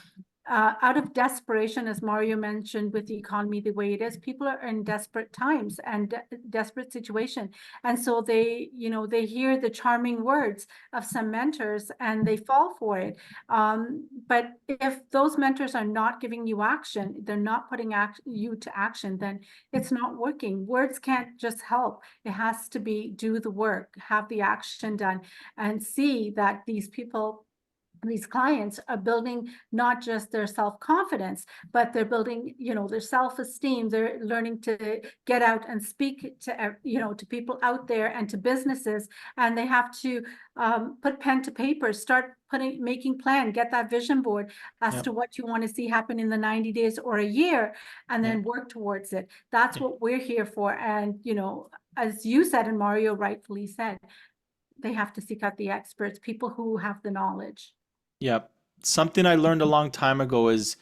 S3: Out of desperation, as Mario mentioned, with the economy the way it is, people are in desperate times and desperate situation. And so they, you know, they hear the charming words of some mentors and they fall for it. But if those mentors are not giving you action, they're not putting you to action, then it's not working. Words can't just help. It has to be do the work, have the action done, and see that these people these clients are building not just their self-confidence, but they're building, their self-esteem. They're learning to get out and speak to, to people out there and to businesses. And they have to put pen to paper, start making plan, get that vision board as to what you want to see happen in the 90 days or a year, and then work towards it. That's what we're here for. And, as you said, and Mario rightfully said, they have to seek out the experts, people who have the knowledge.
S2: Yeah. Something I learned a long time ago is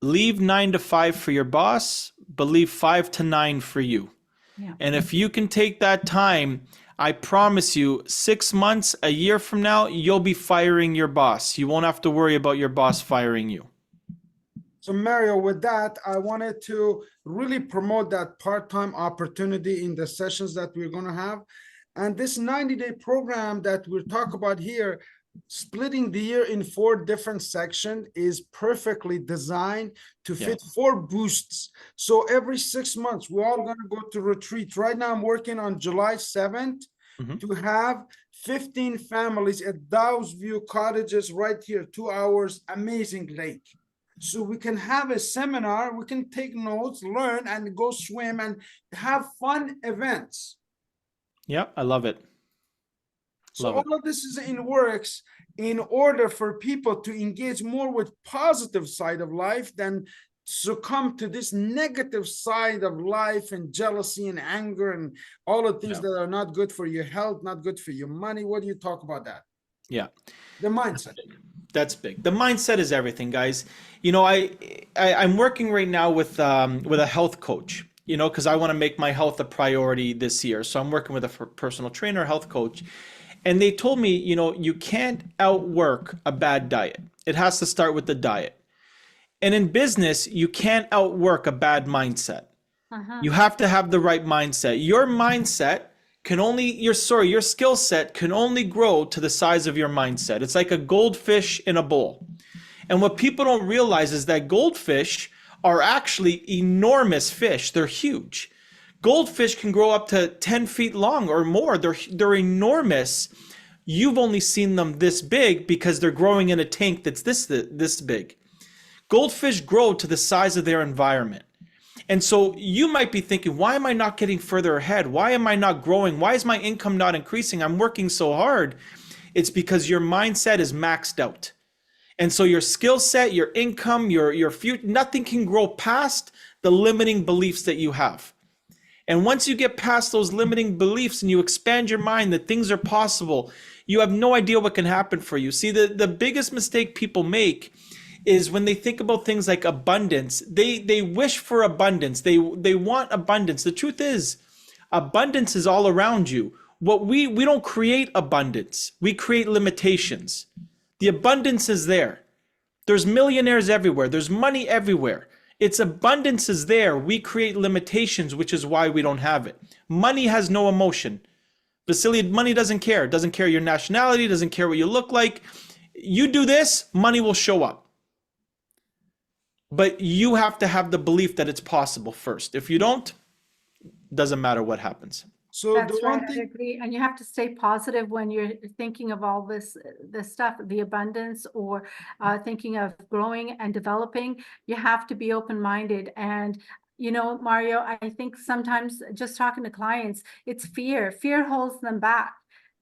S2: leave 9 to 5 for your boss, but leave 5 to 9 for you.
S3: Yeah.
S2: And if you can take that time, I promise you 6 months, a year from now, you'll be firing your boss. You won't have to worry about your boss firing you.
S1: So Mario, with that, I wanted to really promote that part-time opportunity in the sessions that we're going to have. And this 90-day program that we'll talk about here, splitting the year in 4 different sections, is perfectly designed to fit 4 boosts. So every 6 months, we're all going to go to retreat. Right now, I'm working on July 7th to have 15 families at Dow's View Cottages right here, 2 hours, amazing lake. So we can have a seminar, we can take notes, learn, and go swim and have fun events.
S2: Yeah, I love it.
S1: So all of this is in works in order for people to engage more with positive side of life than succumb to this negative side of life and jealousy and anger and all the things that are not good for your health, not good for your money. What do you talk about that?
S2: Yeah.
S1: The mindset.
S2: That's big. The mindset is everything, guys. I'm working right now with a health coach, because I want to make my health a priority this year. So I'm working with a personal trainer, health coach. And they told me, you can't outwork a bad diet. It has to start with the diet. And in business, you can't outwork a bad mindset. You have to have the right mindset. Your mindset can only, your skill set can only grow to the size of your mindset. It's like a goldfish in a bowl. And what people don't realize is that goldfish are actually enormous fish. They're huge. Goldfish can grow up to 10 feet long or more. They're enormous. You've only seen them this big because they're growing in a tank that's this big. Goldfish grow to the size of their environment. And so you might be thinking, why am I not getting further ahead? Why am I not growing? Why is my income not increasing? I'm working so hard. It's because your mindset is maxed out. And so your skill set, your income, your future, nothing can grow past the limiting beliefs that you have. And once you get past those limiting beliefs and you expand your mind that things are possible, you have no idea what can happen for you. See, the biggest mistake people make is when they think about things like abundance, they wish for abundance. They want abundance. The truth is, abundance is all around you. We don't create abundance. We create limitations. The abundance is there. There's millionaires everywhere. There's money everywhere. Its abundance is there. We create limitations, which is why we don't have it. Money has no emotion. Vasily, money doesn't care. It doesn't care your nationality, doesn't care what you look like. You do this, money will show up. But you have to have the belief that it's possible first. If you don't, doesn't matter what happens.
S1: So
S3: That's
S1: the
S3: right,
S1: one
S3: I
S1: thing,
S3: agree. And you have to stay positive when you're thinking of all this stuff, the abundance, or thinking of growing and developing. You have to be open-minded. And Mario, I think sometimes just talking to clients, it's fear. Fear holds them back.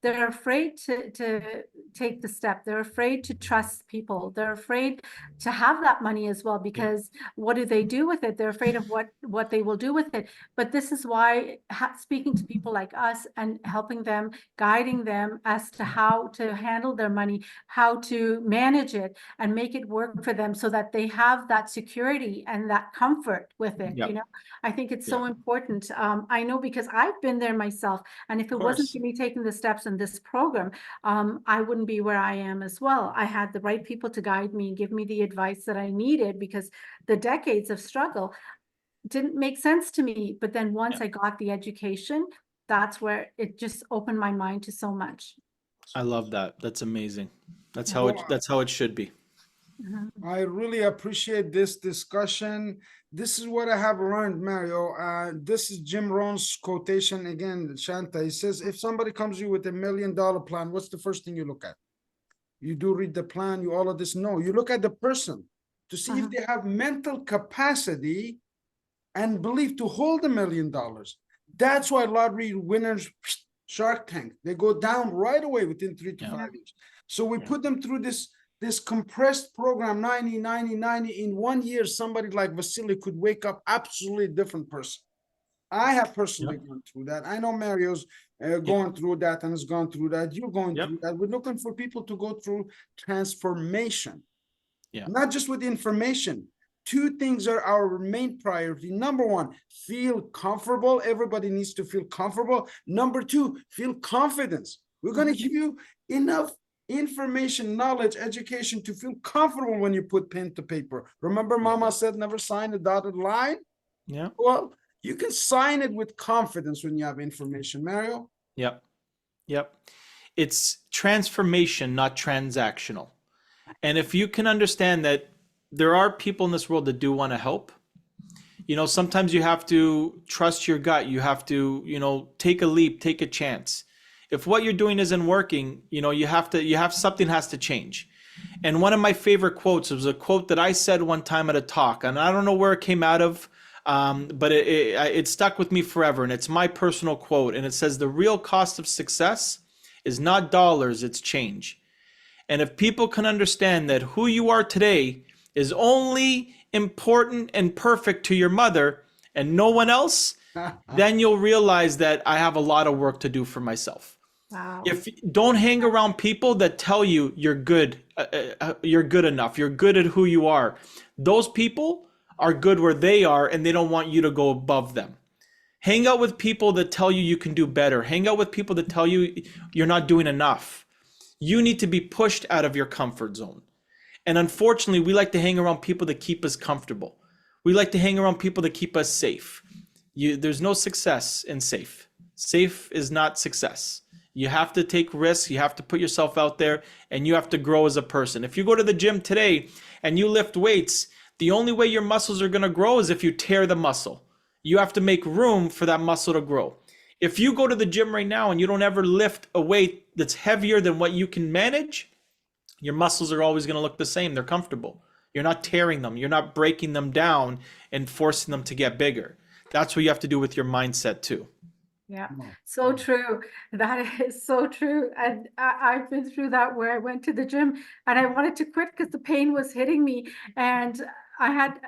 S3: They're afraid to take the step. They're afraid to trust people. They're afraid to have that money as well, because what do they do with it? They're afraid of what they will do with it. But this is why speaking to people like us and helping them, guiding them as to how to handle their money, how to manage it and make it work for them so that they have that security and that comfort with it.
S2: Yep.
S3: I think it's so important. I know, because I've been there myself. And if it wasn't for me taking the steps in this program, I wouldn't be where I am as well. I had the right people to guide me and give me the advice that I needed, because the decades of struggle didn't make sense to me. But then once I got the education, that's where it just opened my mind to so much.
S2: I love that. That's amazing. That's how it should be.
S1: I really appreciate this discussion. This is what I have learned, Mario. This is Jim Rohn's quotation again, Shanta. He says, if somebody comes to you with $1 million plan, what's the first thing you look at? you do read the plan, you all of this. No, you look at the person to see if they have mental capacity and belief to hold $1 million. That's why lottery winners, Shark Tank, they go down right away within 3 to 5 years. So we put them through this compressed program, 90, 90, 90. In 1 year, somebody like Vasily could wake up absolutely different person. I have personally gone through that. I know Mario's going through that and has gone through that. You're going through that. We're looking for people to go through transformation. Not just with information. 2 things are our main priority. Number 1, feel comfortable. Everybody needs to feel comfortable. Number 2, feel confidence. We're going to give you enough information, knowledge, education to feel comfortable when you put pen to paper. Remember, Mama said never sign a dotted line?
S2: Yeah.
S1: Well, you can sign it with confidence when you have information, Mario.
S2: Yep. It's transformation, not transactional. And if you can understand that there are people in this world that do want to help, sometimes you have to trust your gut. You have to, take a leap, take a chance. If what you're doing isn't working, something has to change. And one of my favorite quotes was a quote that I said one time at a talk, and I don't know where it came out of, but it stuck with me forever. And it's my personal quote. And it says, the real cost of success is not dollars, it's change. And if people can understand that who you are today is only important and perfect to your mother and no one else, then you'll realize that I have a lot of work to do for myself.
S3: Wow.
S2: Don't hang around people that tell you you're good enough, you're good at who you are. Those people are good where they are and they don't want you to go above them. Hang out with people that tell you you can do better. Hang out with people that tell you you're not doing enough. You need to be pushed out of your comfort zone. And unfortunately, we like to hang around people that keep us comfortable. We like to hang around people that keep us safe. There's no success in safe. Safe is not success. You have to take risks. You have to put yourself out there and you have to grow as a person. If you go to the gym today and you lift weights, the only way your muscles are going to grow is if you tear the muscle. You have to make room for that muscle to grow. If you go to the gym right now and you don't ever lift a weight that's heavier than what you can manage, your muscles are always going to look the same. They're comfortable. You're not tearing them. You're not breaking them down and forcing them to get bigger. That's what you have to do with your mindset too.
S3: Yeah, so true. That is so true. And I've been through that where I went to the gym and I wanted to quit because the pain was hitting me. And I had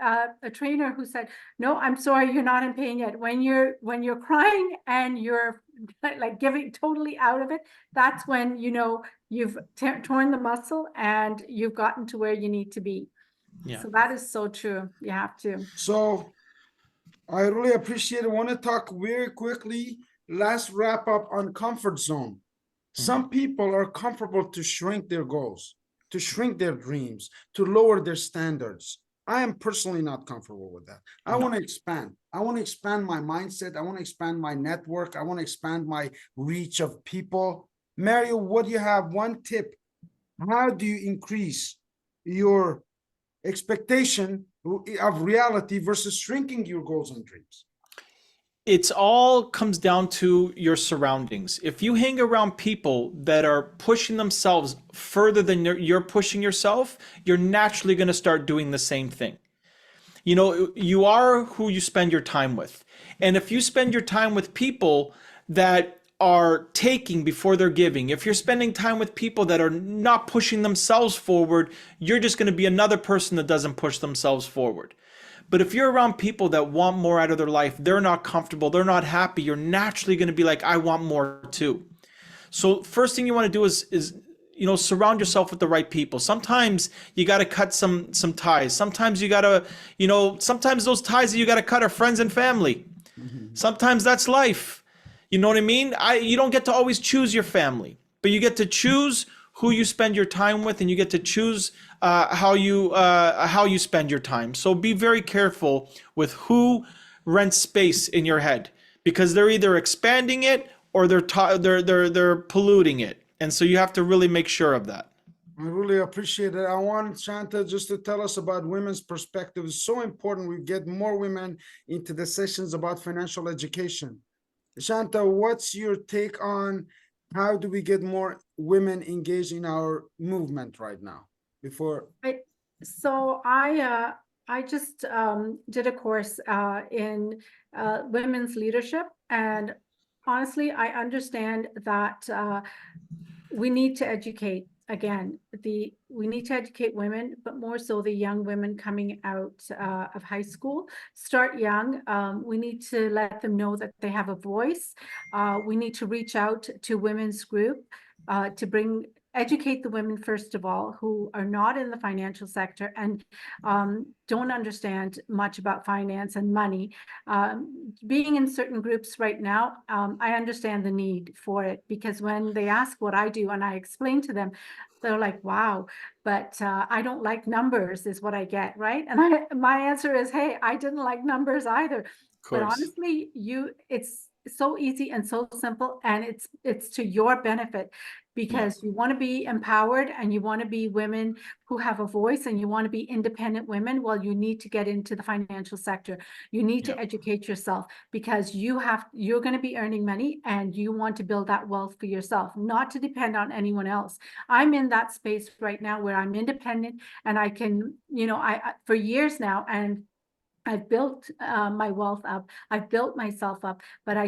S3: a trainer who said, no, I'm sorry, you're not in pain yet. When you're crying and you're like giving totally out of it, that's when you've torn the muscle and you've gotten to where you need to be. Yeah. So that is so true. You have to.
S1: So I really appreciate it. I want to talk very quickly. Last wrap up on comfort zone. Some people are comfortable to shrink their goals, to shrink their dreams, to lower their standards. I am personally not comfortable with that. I want to expand. I want to expand my mindset. I want to expand my network. I want to expand my reach of people. Mario, what do you have? One tip. How do you increase your expectation of reality versus shrinking your goals and dreams?
S2: It's all comes down to your surroundings. If you hang around people that are pushing themselves further than you're pushing yourself, you're naturally going to start doing the same thing. You are who you spend your time with. And if you spend your time with people that are taking before they're giving, if you're spending time with people that are not pushing themselves forward, you're just going to be another person that doesn't push themselves forward. But if you're around people that want more out of their life, they're not comfortable, they're not happy, you're naturally going to be like, I want more too. So first thing you want to do is surround yourself with the right people. Sometimes you got to cut some ties. Sometimes you got to, sometimes those ties that you got to cut are friends and family. Sometimes that's life. You know what I mean? You don't get to always choose your family, but you get to choose who you spend your time with, and you get to choose how you spend your time. So be very careful with who rents space in your head, because they're either expanding it or they're polluting it, and so you have to really make sure of that.
S1: I really appreciate it. I want Shanta just to tell us about women's perspective. It's so important we get more women into the sessions about financial education. Shanta, what's your take on how do we get more women engaged in our movement right now? Before,
S3: So I just did a course in women's leadership, and honestly, I understand that we need to educate again. We need to educate women, but more so the young women coming out of high school. Start young. We need to let them know that they have a voice. We need to reach out to women's group to educate the women, first of all, who are not in the financial sector and don't understand much about finance and money. Being in certain groups right now, I understand the need for it, because when they ask what I do and I explain to them, they're like, wow, but I don't like numbers is what I get, right? And my answer is, hey, I didn't like numbers either.
S2: Of
S3: But
S2: course.
S3: honestly, it's so easy and so simple, and it's to your benefit, because you want to be empowered and you want to be women who have a voice, and you want to be independent women. Well, you need to get into the financial sector. You need to educate yourself, because you're going to be earning money, and you want to build that wealth for yourself, not to depend on anyone else. I'm in that space right now where I'm independent, and I can, I for years now, and I've built my wealth up. I've built myself up, but I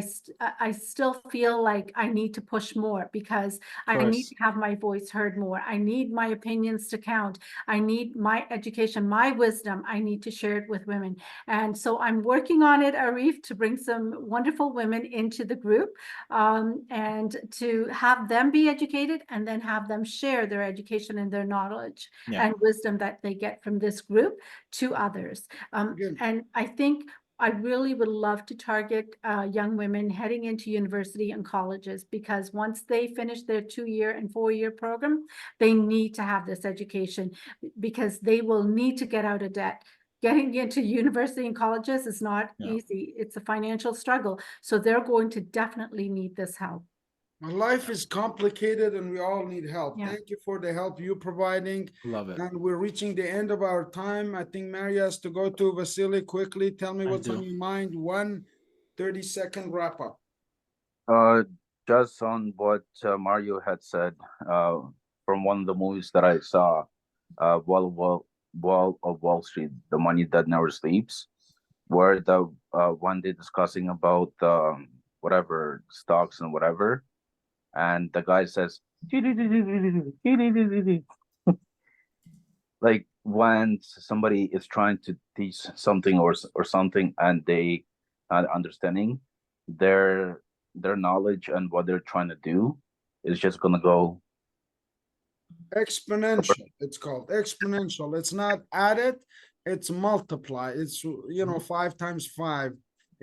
S3: still feel like I need to push more, because I need to have my voice heard more. I need my opinions to count. I need my education, my wisdom. I need to share it with women. And so I'm working on it, Arif, to bring some wonderful women into the group, and to have them be educated, and then have them share their education and their knowledge and wisdom that they get from this group to others.
S1: again,
S3: And I think I really would love to target young women heading into university and colleges, because once they finish their 2-year and 4-year program, they need to have this education, because they will need to get out of debt. Getting into university and colleges is not easy. It's a financial struggle. So they're going to definitely need this help.
S1: my life is complicated and we all need help.
S3: Yeah.
S1: Thank you for the help you're providing.
S2: Love it.
S1: And we're reaching the end of our time. I think Mary has to go to Vasily quickly. Tell me what's on your mind. 30-second wrap up.
S4: Just on what Mario had said, from one of the movies that I saw, Wall of Wall Street, The Money That Never Sleeps, where the one day discussing about whatever stocks and whatever, and the guy says, like when somebody is trying to teach something or something, and they not understanding their knowledge and what they're trying to do is just gonna go
S1: Exponential. It's called exponential. It's not added, it's multiply. It's 5 times 5.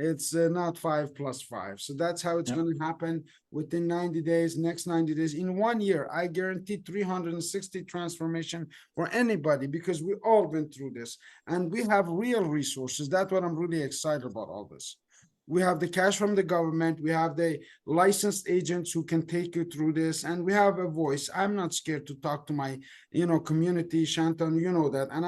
S1: It's not 5 plus 5. So that's how it's going to happen within 90 days, next 90 days. In 1 year, I guarantee 360 transformation for anybody, because we all been through this and we have real resources. That's what I'm really excited about all this. We have the cash from the government. We have the licensed agents who can take you through this, and we have a voice. I'm not scared to talk to my, community, Shantan, that, and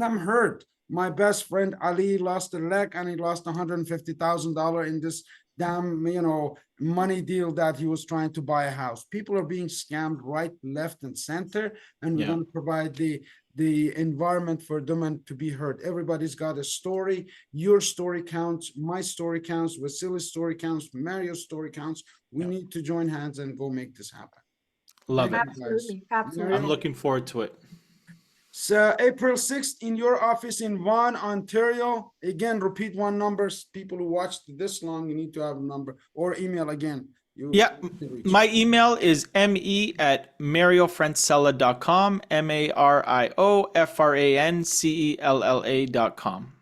S1: I'm hurt. My best friend Ali lost a leg, and he lost $150,000 in this damn, money deal that he was trying to buy a house. People are being scammed right, left, and center, and we're going to provide the environment for them and to be heard. Everybody's got a story. Your story counts. My story counts. Vasily's story counts. Mario's story counts. We need to join hands and go make this happen.
S2: Love it.
S3: Absolutely. Absolutely.
S2: I'm looking forward to it.
S1: So April 6th in your office in Vaughan, Ontario. Again, repeat one number. People who watched this long, you need to have a number, or email again.
S2: My email is me@mariofrancella.com, MARIOFRANCELLA.com.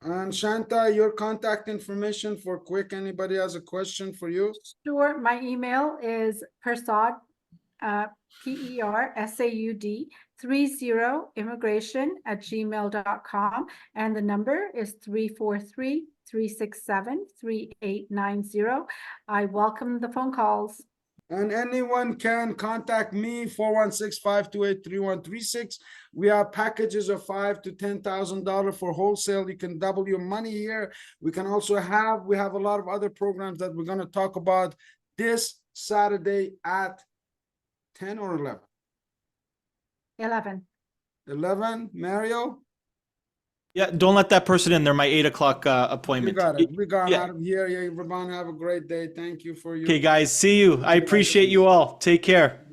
S1: And Shanta, your contact information for quick, anybody has a question for you?
S3: Sure. My email is Persaud, PERSAUD 30immigration@gmail.com, and the number is 343-367-3890. I welcome the phone calls.
S1: And anyone can contact me, 416-528-3136. We have packages of $5,000 to $10,000 for wholesale. You can double your money here. We have a lot of other programs that we're going to talk about. This Saturday at 10 or 11?
S3: 11.
S1: 11, Mario?
S2: Yeah, don't let that person in. They're my 8 o'clock
S1: You
S2: appointment.
S1: got it. We got
S2: Yeah.
S1: out of here. Yeah, everyone have a great day. Thank you for your.
S2: Okay, guys, see you. I appreciate you all. Take care.